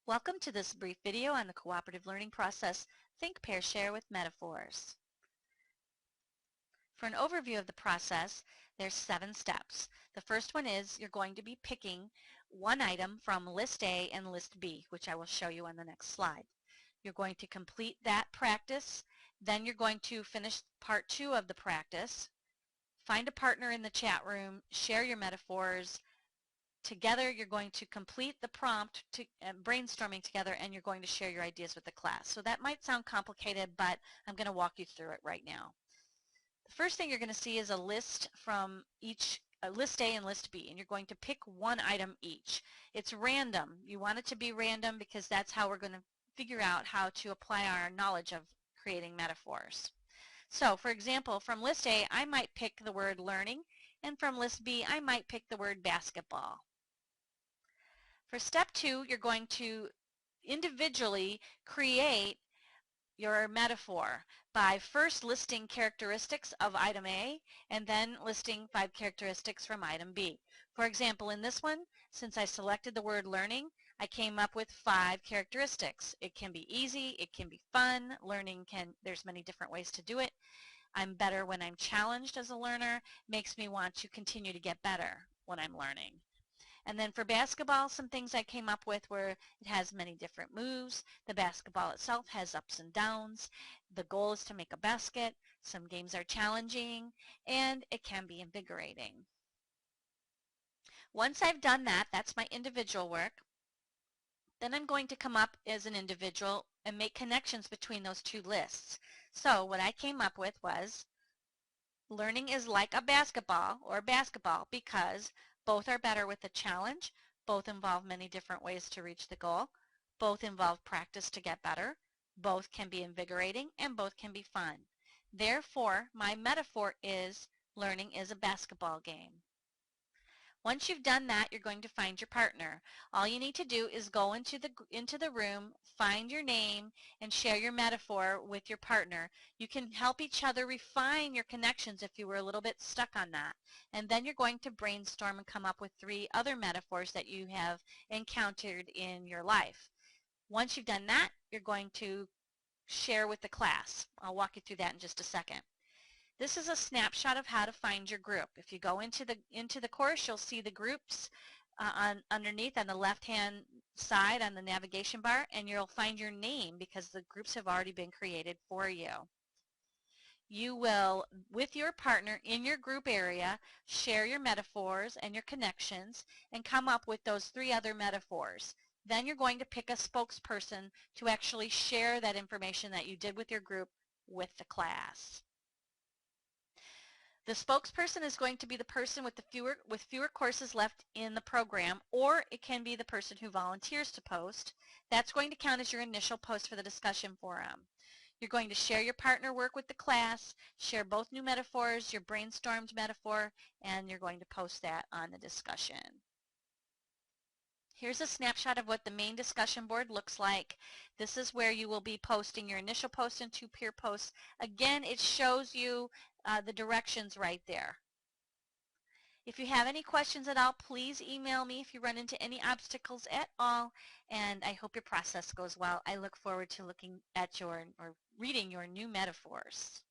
Welcome to this brief video on the cooperative learning process, Think, Pair, Share with Metaphors. For an overview of the process, there's 7 steps. The first one is you're going to be picking one item from List A and List B, which I will show you on the next slide. You're going to complete that practice, then you're going to finish part 2 of the practice, find a partner in the chat room, share your metaphors. Together, you're going to complete the prompt to brainstorming together, and you're going to share your ideas with the class. So that might sound complicated, but I'm going to walk you through it right now. The first thing you're going to see is a list from each List A and List B, and you're going to pick one item each. It's random. You want it to be random because that's how we're going to figure out how to apply our knowledge of creating metaphors. So, for example, from List A, I might pick the word learning, and from List B, I might pick the word basketball. For step 2, you're going to individually create your metaphor by first listing characteristics of item A and then listing 5 characteristics from item B. For example, in this one, since I selected the word learning, I came up with 5 characteristics. It can be easy, it can be fun, there's many different ways to do it. I'm better when I'm challenged as a learner, makes me want to continue to get better when I'm learning. And then for basketball, some things I came up with were it has many different moves. The basketball itself has ups and downs. The goal is to make a basket. Some games are challenging, and it can be invigorating. Once I've done that, that's my individual work. Then I'm going to come up as an individual and make connections between those two lists. So what I came up with was learning is like a basketball or basketball because both are better with a challenge, both involve many different ways to reach the goal, both involve practice to get better, both can be invigorating, and both can be fun. Therefore, my metaphor is learning is a basketball game. Once you've done that, you're going to find your partner. All you need to do is go into the room, find your name, and share your metaphor with your partner. You can help each other refine your connections if you were a little bit stuck on that. And then you're going to brainstorm and come up with 3 other metaphors that you have encountered in your life. Once you've done that, you're going to share with the class. I'll walk you through that in just a second. This is a snapshot of how to find your group. If you go into the course, you'll see the groups underneath on the left-hand side on the navigation bar, and you'll find your name because the groups have already been created for you. You will, with your partner in your group area, share your metaphors and your connections and come up with those 3 other metaphors. Then you're going to pick a spokesperson to actually share that information that you did with your group with the class. The spokesperson is going to be the person with fewer courses left in the program, or it can be the person who volunteers to post. That's going to count as your initial post for the discussion forum. You're going to share your partner work with the class, share both new metaphors, your brainstormed metaphor, and you're going to post that on the discussion. Here's a snapshot of what the main discussion board looks like. This is where you will be posting your initial post and 2 peer posts. Again, it shows you the directions right there. If you have any questions at all, please email me if you run into any obstacles at all, and I hope your process goes well. I look forward to looking at or reading your new metaphors.